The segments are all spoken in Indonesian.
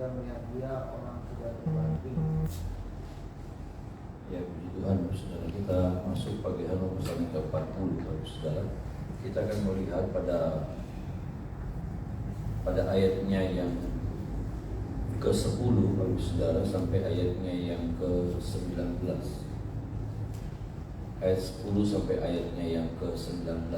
ketika melihat dia orang sudah terbanting. Ya, puji Tuhan, saudara, kita masuk pagi hari pasal yang ke-40, saudara. Kita akan melihat pada ayatnya yang ke-10, saudara, sampai ayatnya yang ke-19. Ayat 10 sampai ayatnya yang ke-19.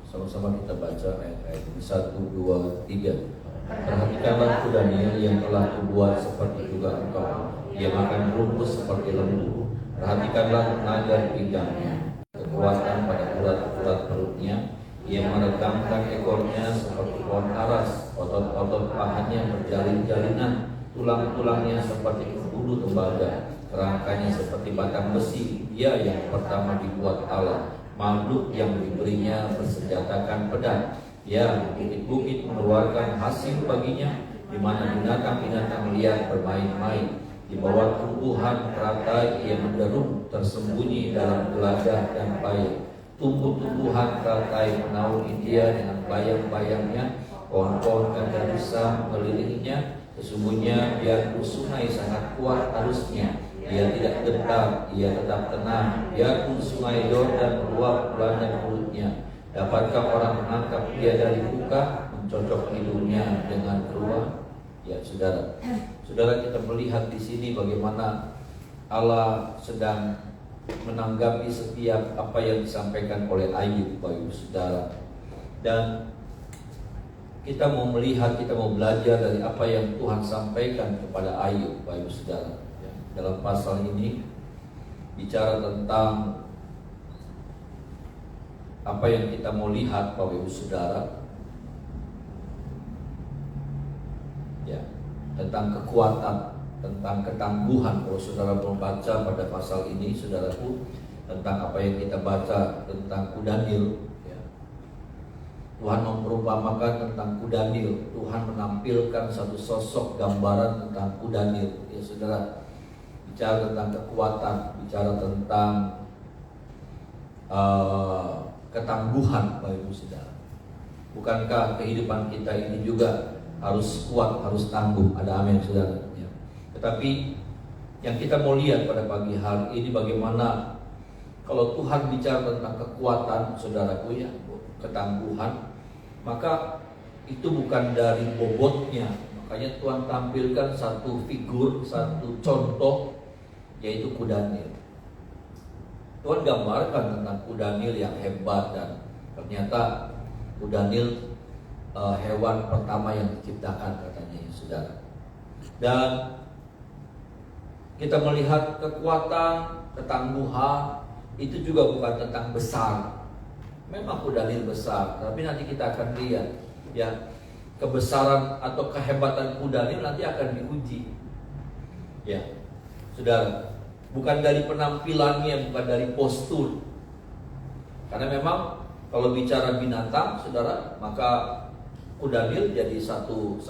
Sama-sama kita baca ayat-ayat ini. 1, 2, 3. Perhatikanlah Daniel yang telah kubuat seperti juga engkau. Ia makan rumput seperti lembu. Perhatikanlah tenaga pinggangnya, kekuatan pada urat-urat perutnya. Ia meregangkan ekornya seperti pohon aras, otot-otot pahannya berjalin-jalinan, tulang-tulangnya seperti bulu tembaga, kerangkanya seperti batang besi. Dia yang pertama dibuat Allah, makhluk yang diberinya bersenjatakan pedang. Ya, bukit-bukit mengeluarkan hasil baginya, di mana binatang-binatang liar bermain-main. Di bawah tumbuhan teratai ia menderum, tersembunyi dalam geladah dan bayang. Tumbuh-tumbuhan teratai menaungi dia dengan bayang-bayangnya. Pohon-pohon kaca mengelilinginya. Sesungguhnya biarpun sungai sangat kuat arusnya, ia tidak gentar, ia tetap tenang. Biarpun sungai Yordan meluap belanda mulutnya, dapatkah orang menangkap dia dari buka, mencocok hidungnya dengan keluar? Ya, saudara, kita melihat di sini bagaimana Allah sedang menanggapi setiap apa yang disampaikan oleh Ayub, Bapak Saudara. Dan kita mau melihat, kita mau belajar dari apa yang Tuhan sampaikan kepada Ayub, Bapak Saudara. Ya, dalam pasal ini bicara tentang apa yang kita mau lihat, Bapak Ibu Saudara. Ya, tentang kekuatan, tentang ketangguhan. Kalau saudara membaca pada pasal ini, saudaraku, tentang apa yang kita baca tentang Kudanil, ya. Tuhan memperumpamakan tentang Kudanil. Tuhan menampilkan satu sosok gambaran tentang Kudanil, ya saudara. Bicara tentang kekuatan, bicara tentang ketangguhan, Bapak Ibu Saudara. Bukankah kehidupan kita ini juga harus kuat, harus tangguh? Ada amin, saudara. Ya. Tetapi yang kita mau lihat pada pagi hari ini bagaimana kalau Tuhan bicara tentang kekuatan, saudaraku, ya, ketangguhan, maka itu bukan dari bobotnya. Makanya Tuhan tampilkan satu figur, satu contoh, yaitu Kudanil. Tuhan gambarkan tentang Kudanil yang hebat, dan ternyata Kudanil hewan pertama yang diciptakan, katanya, ya, saudara. Dan kita melihat kekuatan, ketangguhan itu juga bukan tentang besar. Memang Kudanil besar, tapi nanti kita akan lihat, ya, kebesaran atau kehebatan Kudanil nanti akan diuji. Ya, saudara, bukan dari penampilannya, bukan dari postur. Karena memang kalau bicara binatang, saudara, maka Kudanil jadi satu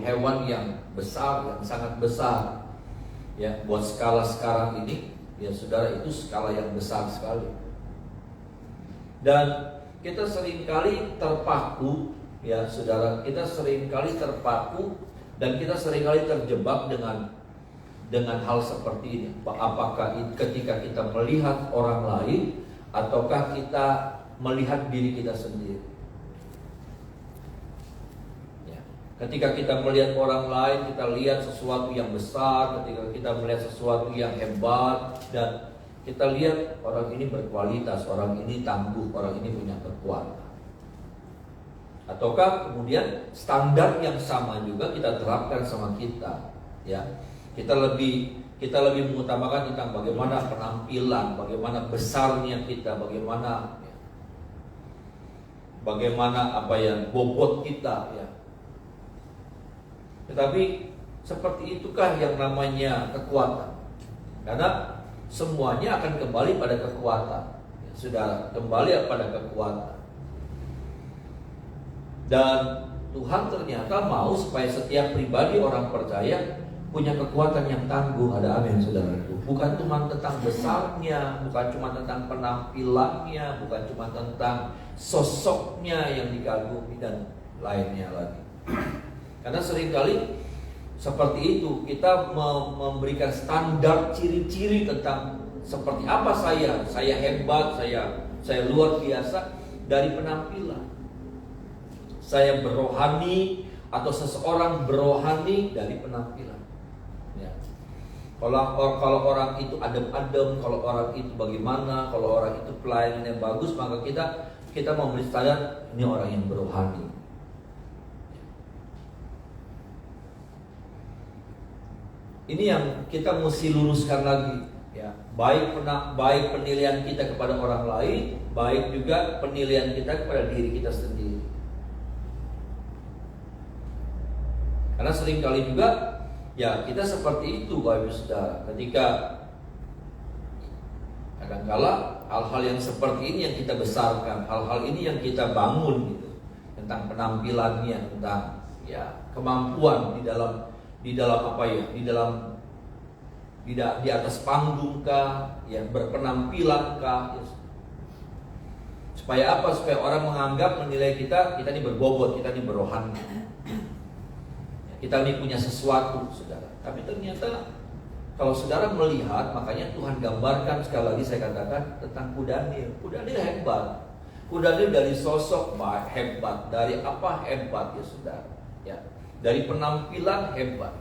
hewan yang besar, yang sangat besar. Ya, buat skala sekarang ini, ya saudara, itu skala yang besar sekali. Dan kita seringkali terpaku, ya saudara, kita seringkali terpaku dan kita seringkali terjebak dengan hal seperti ini. Apakah ketika kita melihat orang lain ataukah kita melihat diri kita sendiri? Ketika kita melihat orang lain, kita lihat sesuatu yang besar. Ketika kita melihat sesuatu yang hebat, dan kita lihat orang ini berkualitas, orang ini tangguh, orang ini punya kekuatan. Ataukah kemudian standar yang sama juga kita terapkan sama kita, ya? Kita lebih mengutamakan tentang bagaimana penampilan, bagaimana besarnya kita, bagaimana apa yang bobot kita, ya. Tetapi seperti itukah yang namanya kekuatan? Karena semuanya akan kembali pada kekuatan, ya, saudara, kembali pada kekuatan. Dan Tuhan ternyata mau supaya setiap pribadi orang percaya punya kekuatan yang tangguh. Ada amin, saudara. Bukan cuma tentang besarnya, bukan cuma tentang penampilannya, bukan cuma tentang sosoknya yang dikagumi dan lainnya lagi. Karena seringkali seperti itu, kita memberikan standar ciri-ciri tentang seperti apa saya hebat, saya luar biasa dari penampilan. Saya berohani atau seseorang berohani dari penampilan. Ya. Kalau orang itu adem-adem, kalau orang itu bagaimana, kalau orang itu pelayanannya bagus, maka kita memberi standar ini orang yang berohani. Ini yang kita mesti luruskan lagi, ya. Baik penilaian kita kepada orang lain, baik juga penilaian kita kepada diri kita sendiri. Karena seringkali juga, ya kita seperti itu, Bapak Ibu Saudara. Ketika kadangkala hal-hal yang seperti ini yang kita besarkan, hal-hal ini yang kita bangun gitu, tentang penampilannya, tentang ya kemampuan di dalam apa ya, di atas panggung kah, ya berpenampilan kah, ya. Supaya apa? Supaya orang menganggap, menilai kita ini berbobot, kita ini berohani, kita ini punya sesuatu, saudara. Tapi ternyata kalau saudara melihat, makanya Tuhan gambarkan, sekali lagi saya katakan, tentang Kudanil. Kudanil hebat. Kudanil dari sosok hebat, dari apa hebat ya saudara, ya. Dari penampilan hebat.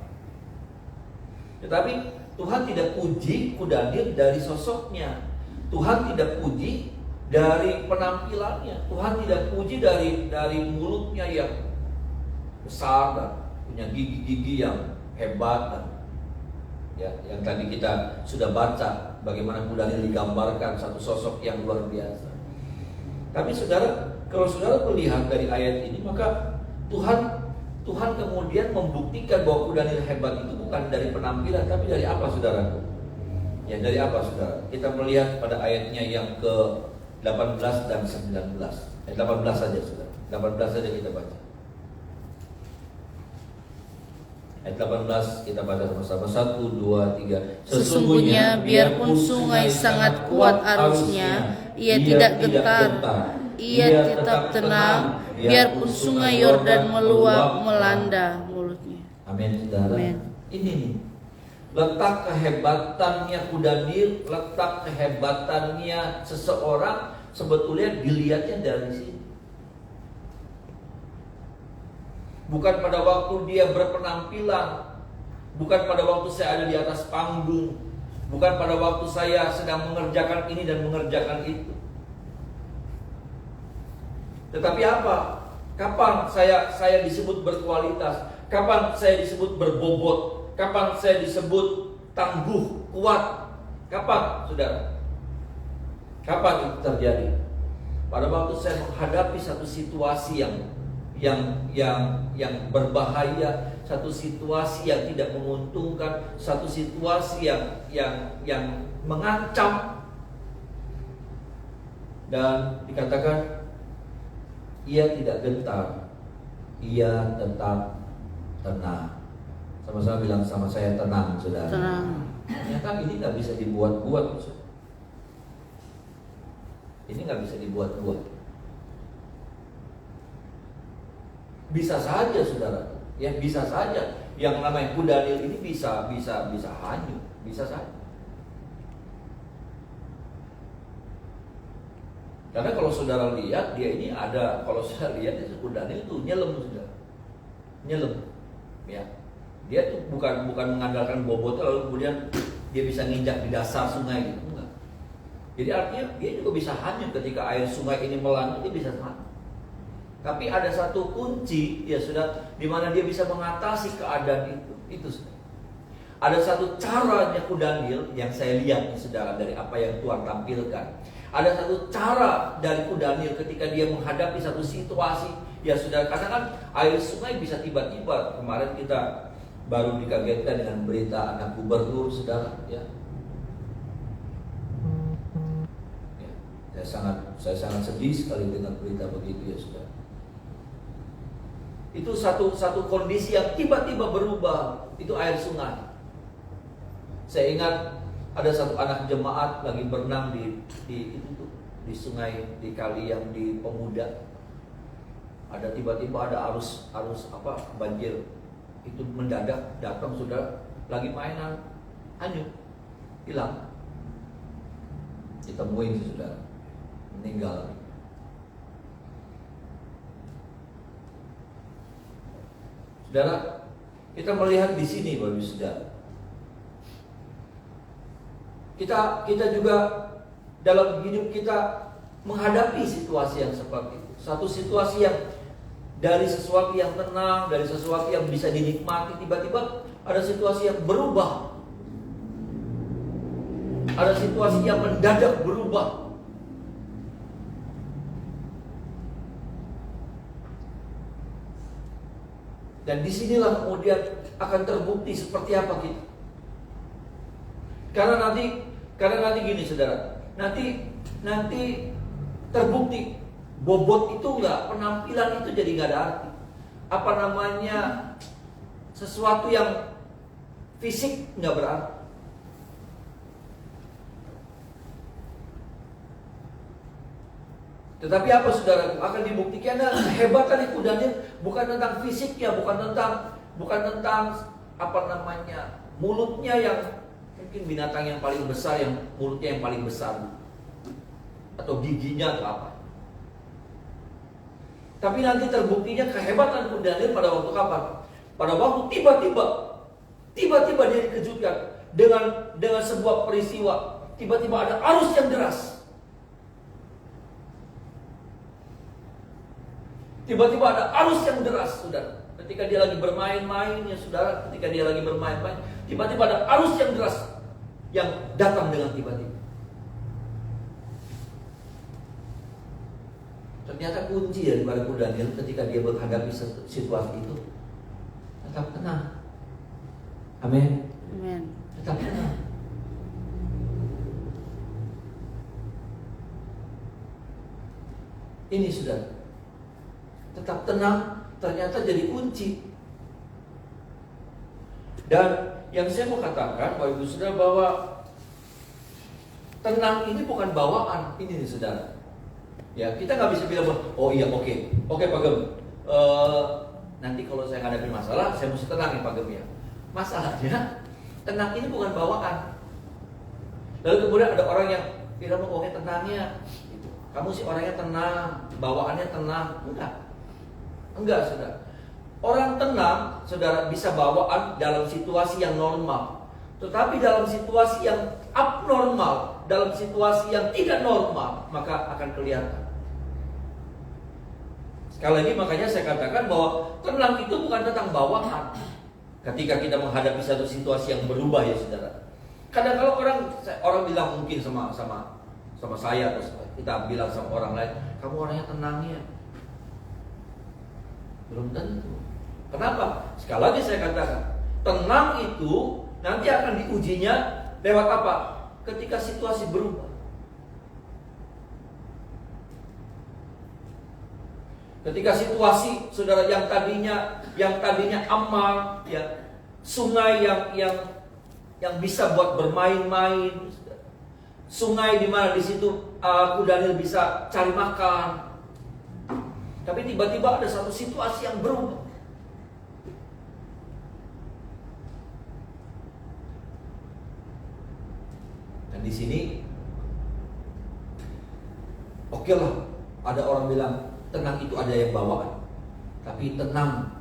Tetapi Tuhan tidak puji Kudanil dari sosoknya. Tuhan tidak puji dari penampilannya. Tuhan tidak puji dari mulutnya yang besar dan punya gigi-gigi yang hebat dan ya, yang tadi kita sudah baca bagaimana Kudanil digambarkan satu sosok yang luar biasa. Tapi saudara, kalau saudara melihat dari ayat ini, maka Tuhan kemudian membuktikan bahwa Kudanil hebat itu bukan dari penampilan, tapi dari apa, saudara? Ya, dari apa, saudara? Kita melihat pada ayatnya yang ke-18 dan 19. Ayat 18 saja, saudara. 18 saja kita baca. Ayat 18 kita baca sama-sama. 1, 2, 3. Sesungguhnya biarpun sungai sangat kuat arusnya, ia tidak gentar. Ia tetap tenang, biarpun sungai Yordan meluap melanda mulutnya. Amin, saudara. Amin. Ini nih, letak kehebatannya Kudanil, letak kehebatannya seseorang sebetulnya dilihatnya dari sini. Bukan pada waktu dia berpenampilan, bukan pada waktu saya ada di atas panggung, bukan pada waktu saya sedang mengerjakan ini dan mengerjakan itu. Tetapi apa? Kapan saya disebut berkualitas? Kapan saya disebut berbobot? Kapan saya disebut tangguh, kuat? Kapan, saudara? Kapan itu terjadi? Pada waktu saya menghadapi satu situasi yang berbahaya, satu situasi yang tidak menguntungkan, satu situasi yang mengancam, dan dikatakan ia tidak gentar, ia tetap tenang. Sama-sama bilang sama saya, tenang, saudara. Tenang. Ternyata ini nggak bisa dibuat-buat, saudara. Ini nggak bisa dibuat-buat. Bisa saja, saudara, ya bisa saja. Yang namanya Kudanil ini bisa hanyut, bisa saja. Karena kalau saudara lihat, dia ini ada, kalau saya lihat Kudanil itu nyelem, saudara, nyelem, ya. Dia tuh bukan mengandalkan bobotnya lalu kemudian dia bisa nginjak di dasar sungai gitu, enggak. Jadi artinya dia juga bisa hanyut ketika air sungai ini melanda, dia bisa hanyut. Tapi ada satu kunci, ya sudah, di mana dia bisa mengatasi keadaan itu sudah. Ada satu caranya Kudanil yang saya lihat, saudara, dari apa yang Tuhan tampilkan. Ada satu cara dari Kudanil ketika dia menghadapi satu situasi, ya sudah, karena kan air sungai bisa tiba-tiba. Kemarin kita baru dikagetkan dengan berita anak gubernur, saudara, ya. Saya sangat sedih sekali dengan berita begitu, ya saudara. Itu satu kondisi yang tiba-tiba berubah. Itu air sungai. Saya ingat ada satu anak jemaat lagi berenang di sungai, di kali yang di Pemuda. Ada tiba-tiba ada arus banjir itu mendadak datang sudah lagi mainan, hanyut, hilang. Ditemuin sih saudara, meninggal. Saudara, kita melihat di sini Bapak Ibu Saudara. Kita juga dalam hidup kita menghadapi situasi yang seperti itu. Satu situasi yang dari sesuatu yang tenang, dari sesuatu yang bisa dinikmati, tiba-tiba ada situasi yang berubah. Ada situasi yang mendadak berubah. Dan disinilah kemudian akan terbukti seperti apa kita. Karena nanti gini saudara, nanti terbukti bobot itu enggak, penampilan itu jadi enggak ada arti. Apa namanya, sesuatu yang fisik enggak berarti. Tetapi apa saudara, akan dibuktikan kehebatan itu Daniel bukan tentang fisiknya, bukan tentang apa namanya, mulutnya yang mungkin binatang yang paling besar, yang mulutnya yang paling besar, atau giginya atau apa. Tapi nanti terbuktinya kehebatan Daniel pada waktu kapan? Pada waktu tiba-tiba dia dikejutkan dengan sebuah peristiwa. Tiba-tiba ada arus yang deras. Tiba-tiba ada arus yang deras, saudara. Ketika dia lagi bermain-main, ya saudara, ketika dia lagi bermain-main, tiba-tiba ada arus yang deras yang datang dengan tiba-tiba. Ternyata kunci daripada Daniel ketika dia menghadapi situasi itu, tetap tenang. Amin. Amin. Tetap tenang. Ini saudara, tetap tenang ternyata jadi kunci. Dan yang saya mau katakan Bapak Ibu Saudara, bahwa tenang ini bukan bawaan. Ini nih saudara, ya kita nggak bisa bilang oh iya oke Pak Gem, nanti kalau saya ngadepin masalah saya mesti tenang ya Pak Gem ya. Masalahnya tenang ini bukan bawaan. Lalu kemudian ada orang yang bilang oh tenangnya kamu sih orangnya tenang, bawaannya tenang. Enggak saudara. Orang tenang saudara bisa bawaan dalam situasi yang normal. Tetapi dalam situasi yang abnormal, dalam situasi yang tidak normal, maka akan kelihatan. Sekali lagi makanya saya katakan bahwa tenang itu bukan tentang bawaan. Ketika kita menghadapi satu situasi yang berubah ya saudara. Kadang kalau orang bilang mungkin sama saya, terus kita bilang sama orang lain, kamu orangnya tenangnya. Belum tentu. Kenapa? Sekali lagi saya katakan, tenang itu nanti akan diujinya lewat apa? Ketika situasi berubah. Ketika situasi saudara yang tadinya aman, ya, sungai yang bisa buat bermain-main, sungai di mana di situ Daniel bisa cari makan. Tapi tiba-tiba ada satu situasi yang berubah. Dan di sini, oke lah, ada orang bilang tenang itu ada yang bawaan. Tapi tenang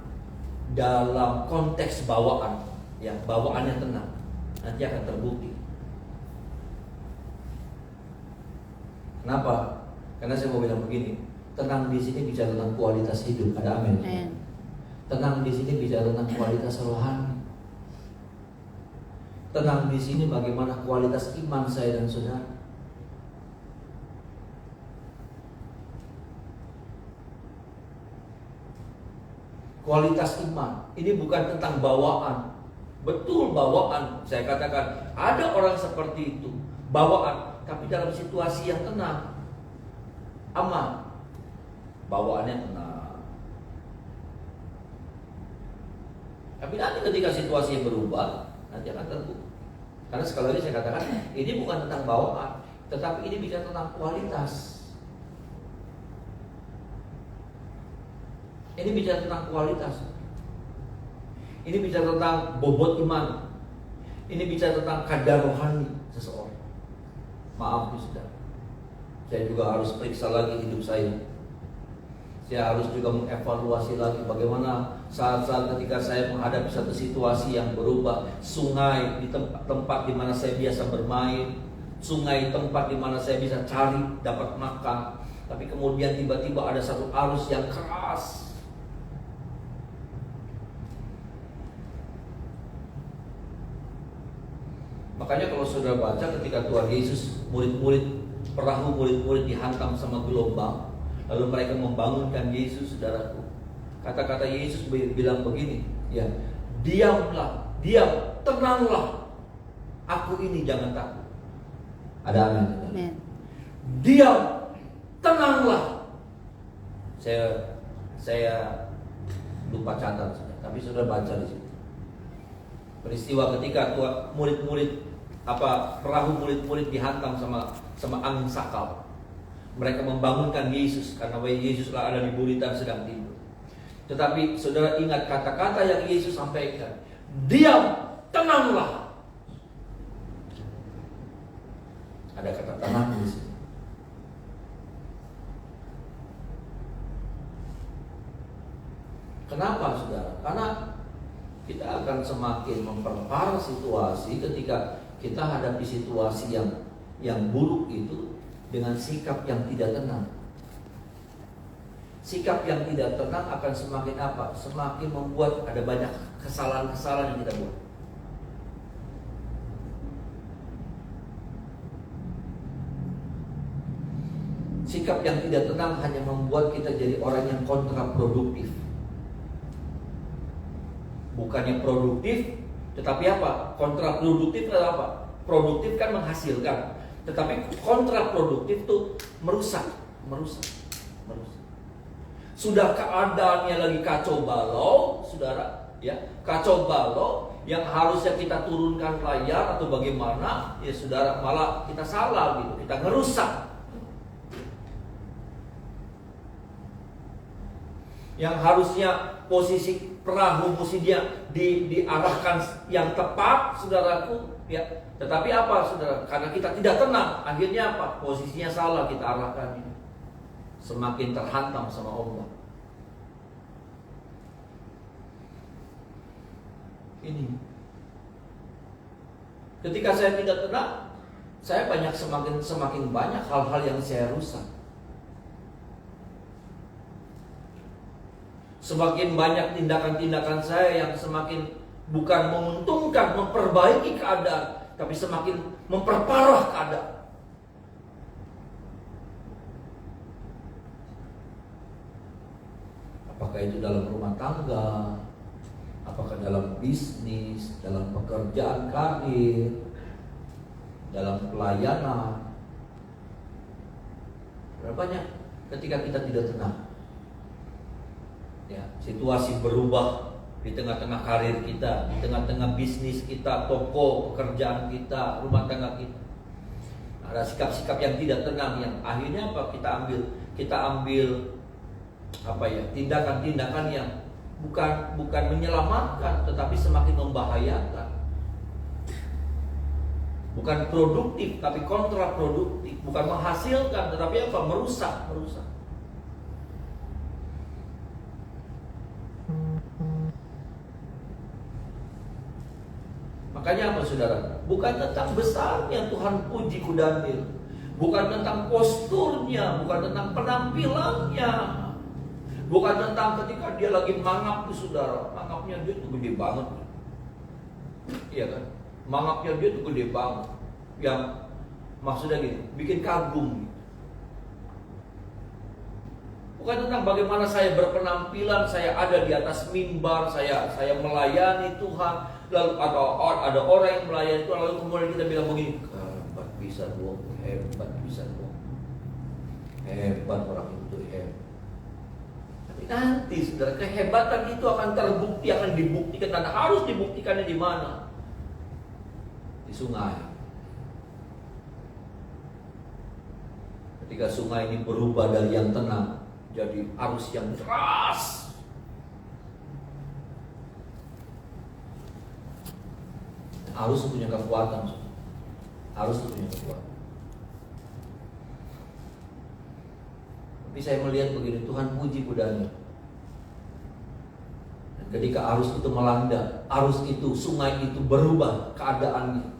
dalam konteks bawaan, ya bawaannya tenang, nanti akan terbukti. Kenapa? Karena saya mau bilang begini. Tenang di sini bicara tentang kualitas hidup. Ada amin. Tenang di sini bicara tentang kualitas rohani. Tenang di sini bagaimana kualitas iman saya dan saudara. Kualitas iman ini bukan tentang bawaan. Betul bawaan. Saya katakan ada orang seperti itu, bawaan, tapi dalam situasi yang tenang, aman. Bawaannya tenang. Tapi nanti ketika situasi yang berubah, nanti akan terbukti. Karena sekali lagi saya katakan, ini bukan tentang bawaan, tetapi ini bicara tentang kualitas. Ini bicara tentang kualitas. Ini bicara tentang bobot iman. Ini bicara tentang kadar rohani seseorang. Maaf saudara, saya juga harus periksa lagi hidup saya. Saya harus juga mengevaluasi lagi bagaimana saat-saat ketika saya menghadapi satu situasi yang berubah. Sungai di tempat di mana saya biasa bermain, sungai tempat di mana saya bisa cari dapat makan, tapi kemudian tiba-tiba ada satu arus yang keras. Makanya kalau saudara baca ketika Tuhan Yesus, perahu murid-murid dihantam sama gelombang, lalu mereka membangunkan Yesus, saudaraku. Kata-kata Yesus bilang begini, ya, diamlah, tenanglah, aku ini, jangan takut. Ada amin. Diam, tenanglah. Saya lupa catat, tapi saudara baca di situ. Peristiwa ketika perahu murid-murid dihantam sama angin sakal. Mereka membangunkan Yesus karena Yesuslah ada di buritan sedang tidur. Tetapi saudara ingat kata-kata yang Yesus sampaikan. Diam, tenanglah. Ada kata tenang di sini. Kenapa saudara? Karena kita akan semakin memperparah situasi ketika kita hadapi situasi yang buruk itu dengan sikap yang tidak tenang. Sikap yang tidak tenang akan semakin apa? Semakin membuat ada banyak kesalahan-kesalahan yang kita buat. Sikap yang tidak tenang hanya membuat kita jadi orang yang kontraproduktif. Bukannya produktif, tetapi apa? Kontraproduktif adalah apa? Produktif kan menghasilkan, tetapi kontraproduktif itu merusak. Sudah keadaannya lagi kacau balau, saudara, ya, kacau balau yang harusnya kita turunkan layar atau bagaimana, ya saudara, malah kita salah gitu, kita ngerusak. Yang harusnya posisi perahu mesti dia diarahkan yang tepat, saudaraku, ya. Tetapi apa, saudara? Karena kita tidak tenang, akhirnya apa? Posisinya salah kita arahkan ini. Semakin terhantam sama ombak. Ini. Ketika saya tidak tenang, saya semakin banyak hal-hal yang saya rusak. Semakin banyak tindakan-tindakan saya yang semakin bukan menguntungkan, memperbaiki keadaan, tapi semakin memperparah keadaan. Apakah itu dalam rumah tangga, apakah dalam bisnis, dalam pekerjaan karir, dalam pelayanan. Berapa banyak ketika kita tidak tenang, ya, situasi berubah di tengah-tengah karir kita, di tengah-tengah bisnis kita, toko, pekerjaan kita, rumah tangga kita. Ada sikap-sikap yang tidak tenang yang akhirnya apa? Kita ambil apa ya? Tindakan-tindakan yang bukan menyelamatkan, tetapi semakin membahayakan. Bukan produktif, tapi kontraproduktif. Bukan menghasilkan, tetapi apa? Merusak. Makanya apa, saudara? Bukan tentang besarnya Tuhan puji Daniel, bukan tentang posturnya, bukan tentang penampilannya, bukan tentang ketika dia lagi mangap tuh, saudara. Mangapnya dia tuh gede banget, iya kan? Mangapnya dia tuh gede banget, yang maksudnya gitu, bikin kagum. Bukan tentang bagaimana saya berpenampilan, saya ada di atas mimbar, saya melayani Tuhan. Lalu ada orang yang melayani Tuhan, lalu kemudian kita bilang begini, hebat bisa doang, hebat orang itu, hebat. Tapi nanti, saudara, kehebatan itu akan terbukti, akan dibuktikan, dan harus dibuktikannya di mana? Di sungai. Ketika sungai ini berubah dari yang tenang jadi arus yang deras, Arus punya kekuatan. Arus punya kekuatan. Tapi saya melihat begini, Tuhan puji budanya. Dan ketika arus itu melanda, arus itu, sungai itu berubah keadaannya,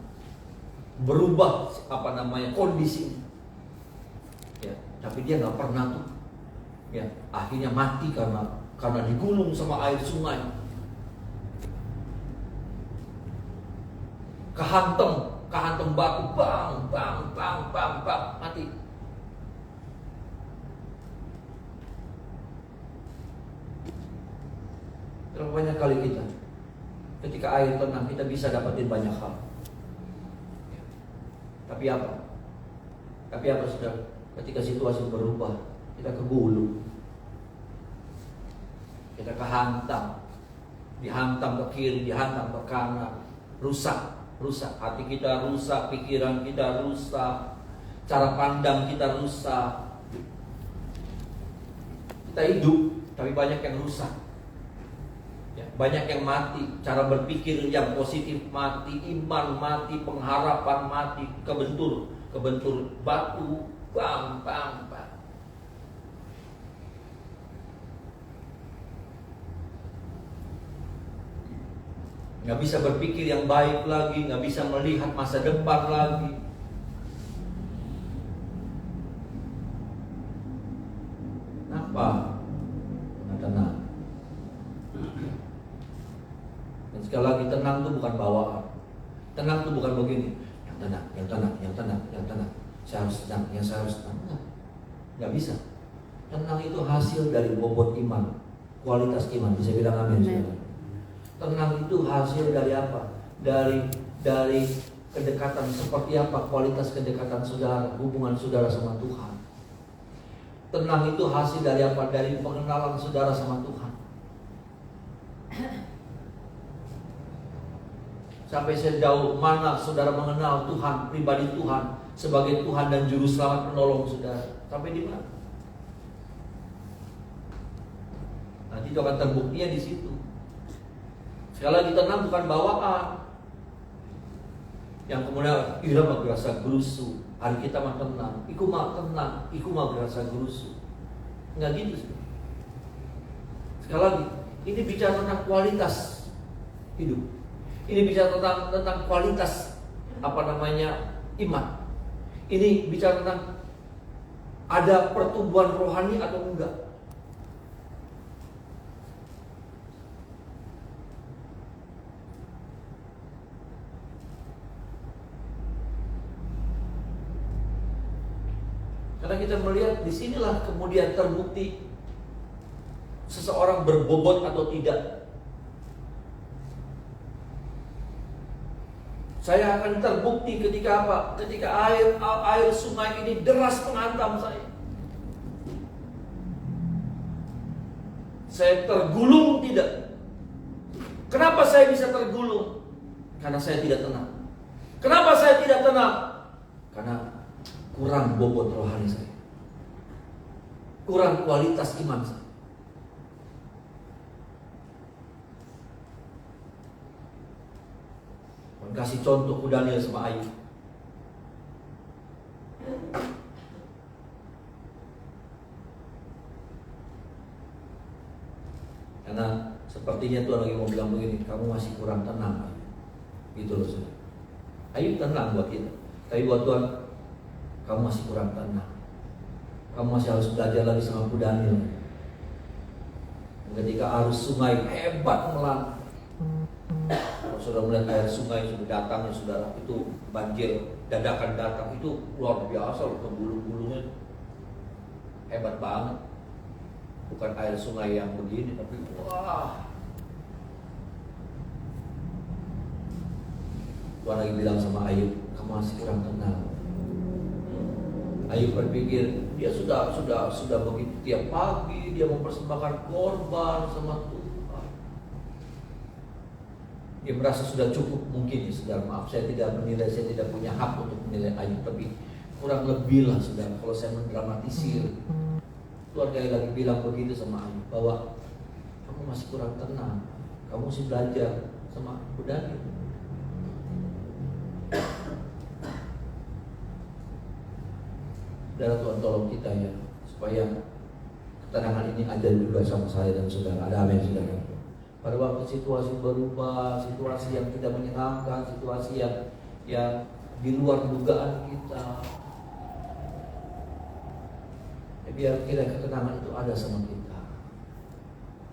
berubah kondisinya. Ya, tapi dia nggak pernah tuh, ya akhirnya mati karena digulung sama air sungai. Kehantem batu, bang, mati. Terlalu banyak kali kita, ketika air tenang, kita bisa dapetin banyak hal. Tapi apa saudara? Ketika situasi berubah, kita kegulung, kita kehantam, dihantam ke kiri, dihantam ke kanan, rusak. Hati kita rusak, pikiran kita rusak, cara pandang kita rusak. Kita hidup, tapi banyak yang rusak. Ya, banyak yang mati, cara berpikir yang positif mati, iman mati, pengharapan mati, kebentur batu, bang. Nggak bisa berpikir yang baik lagi, nggak bisa melihat masa depan lagi. Kenapa? Nggak tenang. Dan sekali lagi, tenang itu bukan bawaan. Tenang itu bukan begini. Yang tenang. Saya harus tenang. Nggak bisa. Tenang itu hasil dari bobot iman, kualitas iman. Bisa bilang amin, saudara. Tenang itu hasil dari apa? Dari kedekatan. Seperti apa kualitas kedekatan saudara, hubungan saudara sama Tuhan. Tenang itu hasil dari apa? Dari pengenalan saudara sama Tuhan. Sampai sejauh mana saudara mengenal Tuhan, pribadi Tuhan sebagai Tuhan dan Juru Selamat penolong saudara. Sampai di mana? Nanti itu akan terbuktinya di situ. Sekali lagi, tenang bukan bawaan yang kemudian ira mah berasa gerusu. Hari kita mah tenang, iku mah tenang, iku mah berasa gerusu. Enggak gitu. Sekali lagi, ini bicara tentang kualitas hidup. Ini bicara tentang kualitas iman. Ini bicara tentang ada pertumbuhan rohani atau enggak. Karena kita melihat disinilah kemudian terbukti seseorang berbobot atau tidak. Saya akan terbukti ketika apa? Ketika air sungai ini deras menghantam saya. Saya tergulung tidak? Kenapa saya bisa tergulung? Karena saya tidak tenang. Kenapa saya tidak tenang? Karena kurang bobot rohani saya, kurang kualitas iman saya. Kasih contoh Daniel sama Ayub. Karena sepertinya Tuhan lagi mau bilang begini, kamu masih kurang tenang, gitu loh saudara. Ayub tenang buat kita, tapi buat Tuhan, kamu masih kurang tenang. Kamu masih harus belajar lagi sama Daniel. Ketika arus sungai hebat melanda, kalau sudah melihat air sungai sudah datang ya saudara, itu banjir dadakan datang, itu luar biasa loh, kebulung-bulungnya hebat banget. Bukan air sungai yang begini, tapi wah. Tuhan lagi bilang sama Ayub, kamu masih kurang tenang. Ayub berpikir dia sudah begitu tiap pagi dia mempersembahkan korban sama Tuhan. Dia merasa sudah cukup mungkin ya saudara. Maaf saya tidak menilai, saya tidak punya hak untuk menilai Ayub, tapi kurang lebih lah saudara kalau saya mendramatisir. Tuhan kayak lagi bilang begitu sama Ayub, bahwa kamu masih kurang tenang, kamu masih belajar sama Daniel. Saudara, Tuhan tolong kita ya, supaya ketenangan ini ada juga sama saya dan saudara. Ada amin saudara. Pada waktu situasi berubah, situasi yang tidak menyenangkan, situasi yang di luar dugaan kita, ya, biar kira ketenangan itu ada sama kita.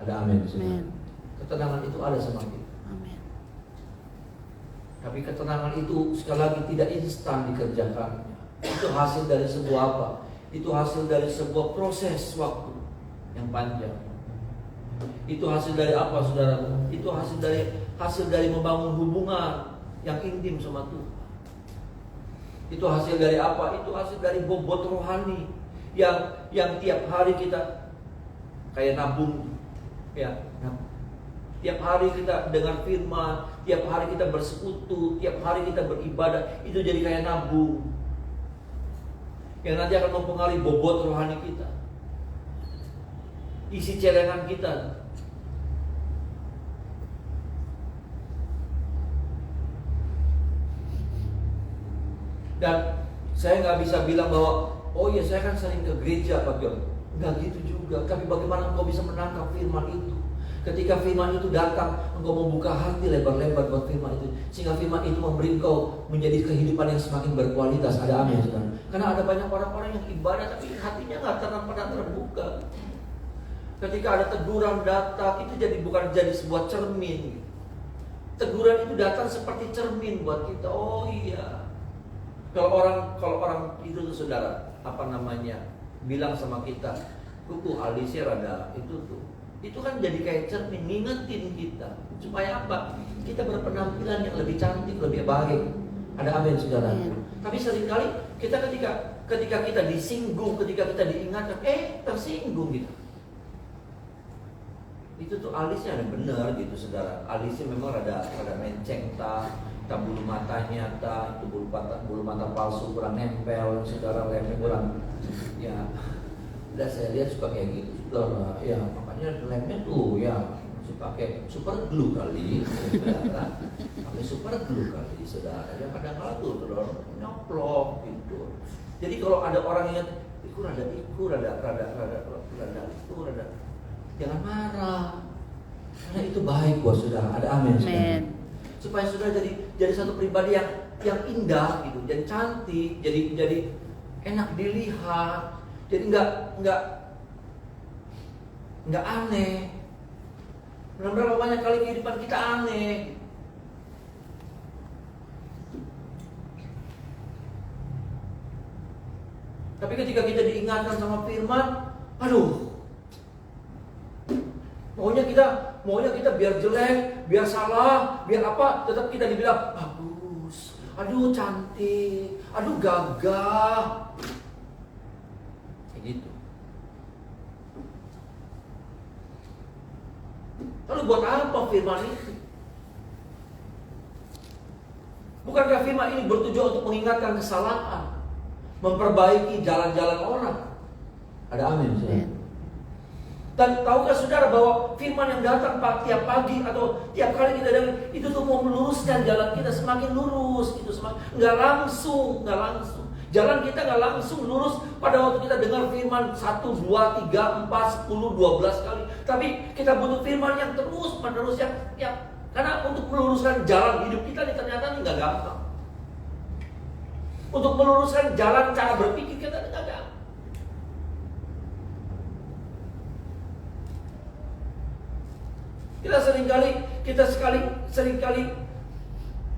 Ada amin saudara. Ketenangan itu ada sama kita. Amin. Tapi ketenangan itu sekali lagi tidak instan dikerjakannya. Itu hasil dari sebuah apa? Itu hasil dari sebuah proses waktu yang panjang. Itu hasil dari apa, saudara? Itu hasil dari membangun hubungan yang intim sama Tuhan. Itu hasil dari apa? Itu hasil dari bobot rohani yang tiap hari kita kayak nabung, ya. Tiap hari kita dengar firman, tiap hari kita bersekutu, tiap hari kita beribadah, itu jadi kayak nabung yang nanti akan mempengaruhi bobot rohani kita, isi celengan kita. Dan saya nggak bisa bilang bahwa oh iya saya kan sering ke gereja Pak John. Nggak gitu juga. Tapi bagaimana engkau bisa menangkap firman itu? Ketika firman itu datang, engkau membuka hati lebar-lebar buat firman itu, sehingga firman itu memberi engkau menjadi kehidupan yang semakin berkualitas. Ada amin saudara. Karena ada banyak orang-orang yang ibadah tapi hatinya nggak pernah terbuka. Ketika ada teguran datang, itu bukan jadi sebuah cermin. Teguran itu datang seperti cermin buat kita. Oh iya. Kalau orang itu tuh saudara, bilang sama kita, kuku alisnya rada itu tuh. Itu kan jadi kayak cermin, ngingetin kita. Supaya apa? Kita berpenampilan yang lebih cantik, lebih baik. Ada amin saudara. Tapi seringkali kita ketika kita disinggung, ketika kita diingatkan, tersinggung gitu. Itu tuh alisnya ada benar gitu saudara. Alisnya memang rada menceng bulu matanya itu bulu mata palsu kurang nempel, saudara, lemnya kurang. Ya, udah saya lihat suka kayak gitu saudara. Ya, makanya lemnya tuh ya masih pakai super glue kali, saudara. Pakai super glue kali, saudara. Ya kadang-kadang tuh saudara nyoplok gitu. Jadi kalau ada orang yang rada, jangan marah. Karena itu baik buat saudara. Ada amin saudara. Supaya saudara jadi satu pribadi yang indah gitu, jadi cantik, jadi enak dilihat, jadi nggak aneh. Berapa banyak kali kehidupan kita aneh. Tapi ketika kita diingatkan sama firman, maunya kita biar jelek, biar salah, biar apa, tetap kita dibilang bagus, aduh cantik, aduh gagah, kayak gitu. Lalu buat apa firman itu? Bukankah firman ini bertujuan untuk mengingatkan kesalahan, memperbaiki jalan-jalan orang? Ada amin saudara. Dan tahukah saudara bahwa firman yang datang tiap pagi atau tiap kali kita dengar itu tuh mau meluruskan jalan kita semakin lurus, itu semakin nggak langsung. Jalan kita nggak langsung lurus pada waktu kita dengar firman 1, 2, 3, 4, 10, 12 kali. Tapi kita butuh firman yang terus menerus yang karena untuk meluruskan jalan hidup kita ini ternyata ini nggak gampang. Untuk meluruskan jalan cara berpikir kita nggak gampang. Kita seringkali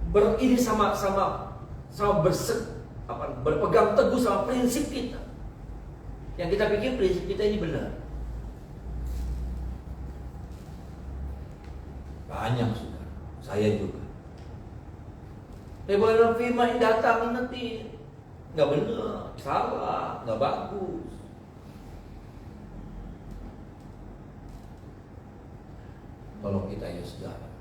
berini berpegang teguh sama prinsip kita. Yang kita pikir prinsip kita ini benar. Banyak sudah, saya juga. Tapi boleh dalam firman yang datang ingetin, nggak benar, salah, nggak bagus. Tolong kita ya saudara,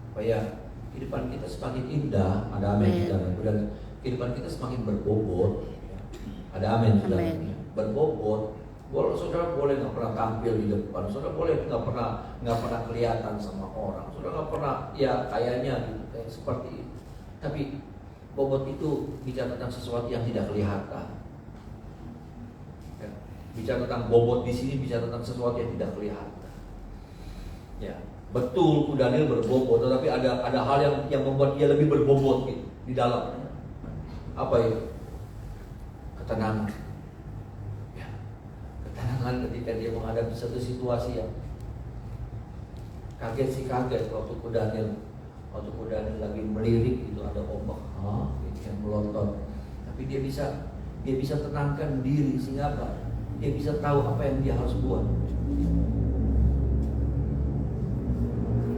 supaya kehidupan kita semakin indah. Ada amin saudara. Dan kehidupan kita semakin berbobot. Ada amin saudara. Berbobot. Saudara boleh nggak pernah tampil di depan, saudara boleh nggak pernah kelihatan sama orang, saudara nggak pernah ya kayaknya gitu kayak seperti itu. Tapi bobot itu bicara tentang sesuatu yang tidak kelihatan. bicara tentang bobot di sini, bicara tentang sesuatu yang tidak kelihatan. Ya, betul Daniel berbobot, tetapi ada hal yang membuat dia lebih berbobot gitu di dalam. Apa itu? Ketenangan. Ya, ketenangan ketika dia menghadapi satu situasi yang kaget waktu Daniel lagi melirik itu ada ombak yang melontot, tapi dia bisa tenangkan diri sehingga apa? Dia bisa tahu apa yang dia harus buat.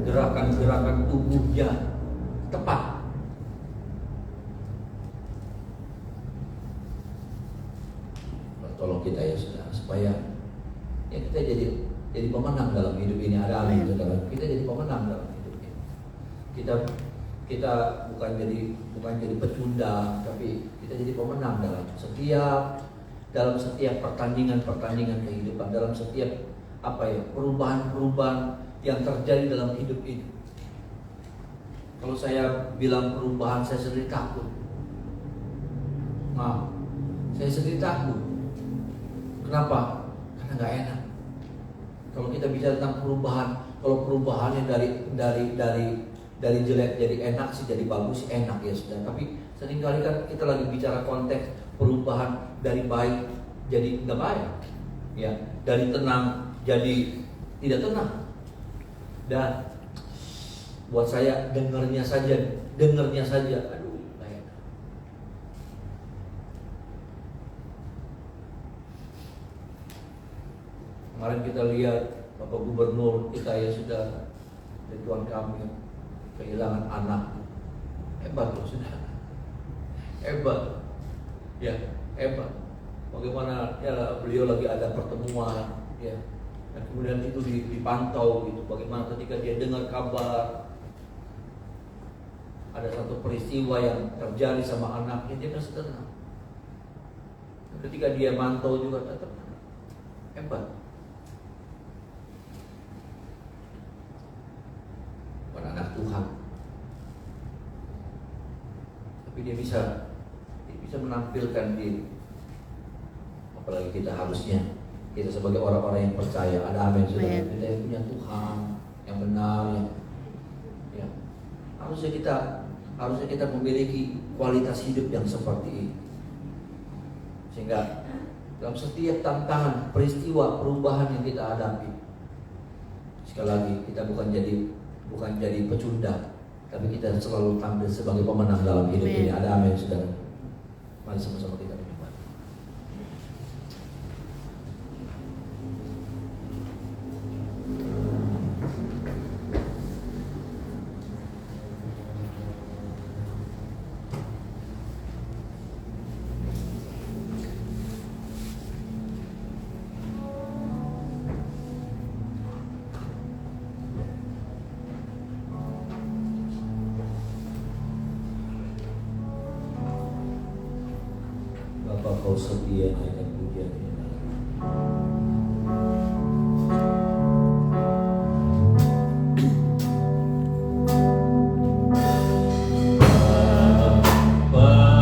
Gerakan-gerakan tubuhnya tepat. Tolong kita ya saudara, supaya ya kita jadi pemenang dalam hidup ini. Ada amin saudara. Kita jadi pemenang dalam hidup ini. Kita bukan jadi pecundang, tapi kita jadi pemenang dalam setiap pertandingan kehidupan, dalam setiap perubahan yang terjadi dalam hidup ini. Kalau saya bilang perubahan, saya sendiri takut. Saya sendiri takut. Kenapa? Karena nggak enak. Kalau kita bicara tentang perubahan, kalau perubahannya dari jelek jadi enak sih, jadi bagus enak ya sudah. Tapi seringkali kan kita lagi bicara konteks perubahan dari baik jadi nggak baik, ya, dari tenang jadi tidak tenang. Dan buat saya dengarnya saja, aduh, nggak enak. Kemarin kita lihat Bapak Gubernur kita ya sudah, Ridwan Kamil kehilangan anak. Hebat loh sudah. Hebat. Ya, hebat. Bagaimana ya beliau lagi ada pertemuan ya. Dan kemudian itu dipantau gitu. Bagaimana ketika dia dengar kabar ada satu peristiwa yang terjadi sama anaknya, dia masih tenang. Ketika dia mantau juga tetap tenang. Hebat. Bukan anak Tuhan, tapi dia bisa menampilkan diri. Apalagi kita sebagai orang-orang yang percaya, ada amin saudara, kita yang punya Tuhan yang benar ya. Harusnya kita memiliki kualitas hidup yang seperti ini, sehingga dalam setiap tantangan, peristiwa, perubahan yang kita hadapi, sekali lagi kita bukan jadi pecundang, tapi kita selalu tampil sebagai pemenang dalam hidup ini. Ada amin saudara. Mari sama-sama kita menyembah. Bapa, Kau setia akan pujian ini. Bapa,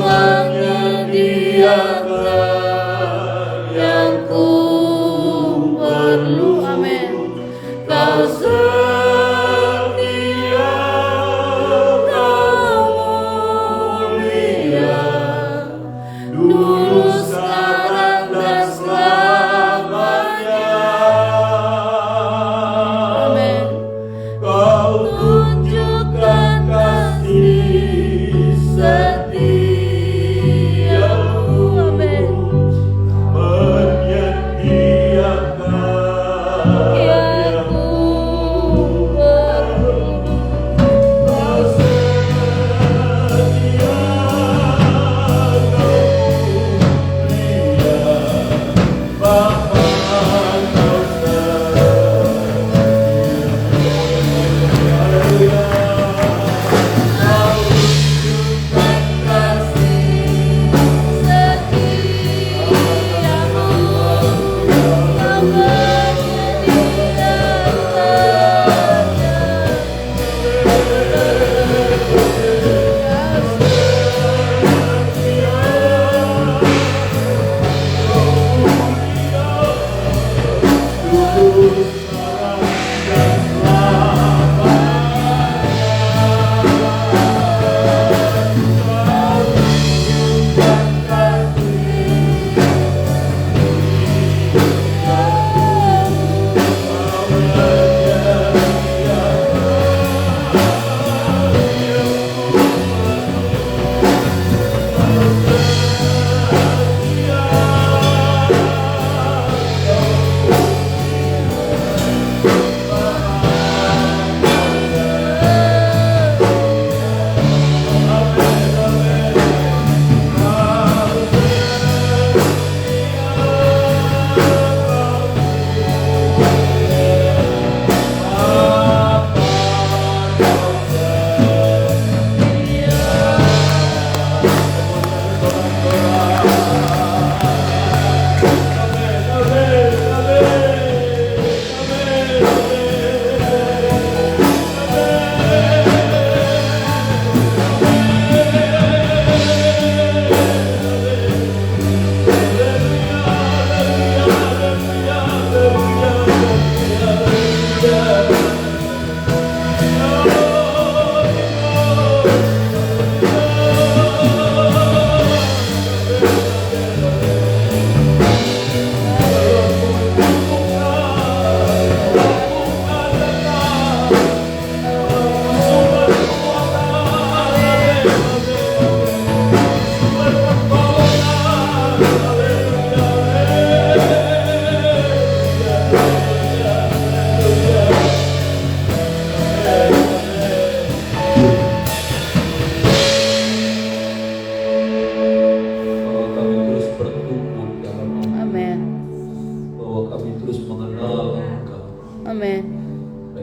Hanya Dialah yang ku perlu. Amin. Kau setia, Kau mulia, dulu, sekarang, dan selamanya. Amin. Kau tunjukkan kasih setiamu. Amin. Menyediakan Yang ku perlu. Kau setia, Kau mulia, Bapa Kau setia. Haleluya. Kau tunjukkan kasih Setiamu, Kau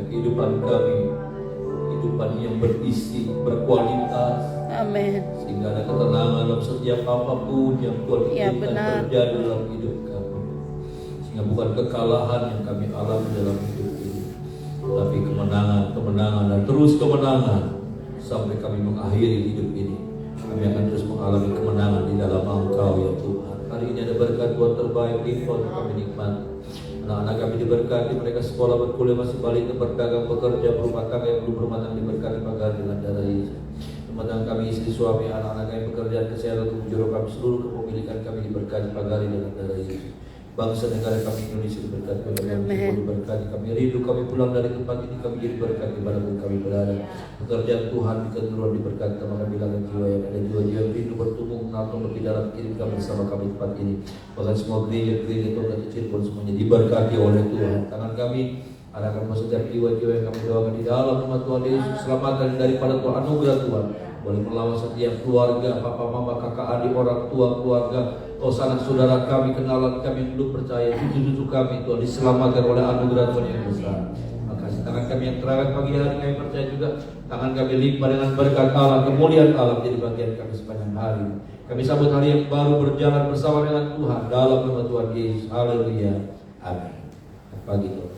kehidupan kami, kehidupan yang berisi, berkualitas, Amin. sehingga ada ketenangan dalam setiap apapun yang Tuhan Ya, inginkan benar. terjadi dalam hidup kami. Sehingga bukan kekalahan yang kami alami dalam hidup ini, tapi kemenangan, kemenangan dan terus kemenangan sampai kami mengakhiri hidup ini. Kami akan terus mengalami kemenangan di dalam Engkau ya Tuhan. Hari ini ada berkat Tuhan terbaik limpah untuk kami nikmati. Anak-anak kami diberkati, mereka sekolah, berkuliah, masih balik, berdagang, bekerja, berumah tangga yang belum berumah tangga diberkati pagar dengan darah Yesus. Rumah tangga kami, istri, suami, anak-anak kami, pekerjaan, kesehatan, tubuh, jiwa kami, seluruh kepemilikan kami diberkati pagar dengan darah Yesus. Bangsa negara kami Indonesia diberkati, kami diberkati, kami rindu, kami pulang dari tempat ini, kami jadi berkat dimanapun kami berada. Pekerjaan Tuhan di keturunan diberkati, kami bilangan jiwa yang ada, jiwa-jiwa yang rindu bertumbuh, mengatur lebih dalam, kirim kami bersama kami di tempat ini. Bahkan semua gereja-gereja Tuhan kecil pun semuanya diberkati oleh Tuhan. Tangan kami arahkan setiap jiwa-jiwa yang kami doakan di dalam nama Tuhan Yesus, selamatkan daripada Tuhan, anugerah Tuhan. Boleh melawan setiap keluarga, papa, mama, kakak, adik, orang tua, keluarga, sanak saudara kami, kenalan kami yang belum percaya, cucu-cucu kami Tuhan diselamatkan oleh anugerah Tuhan yang besar. Makasih tangan kami yang terawat pagi hari, kami percaya juga tangan kami limpah dengan berkat Allah, kemuliaan Allah jadi bagian kami sepanjang hari. Kami sambut hari yang baru berjalan bersama dengan Tuhan dalam nama Tuhan Yesus. Haleluya. Amin. Pagi Tuhan.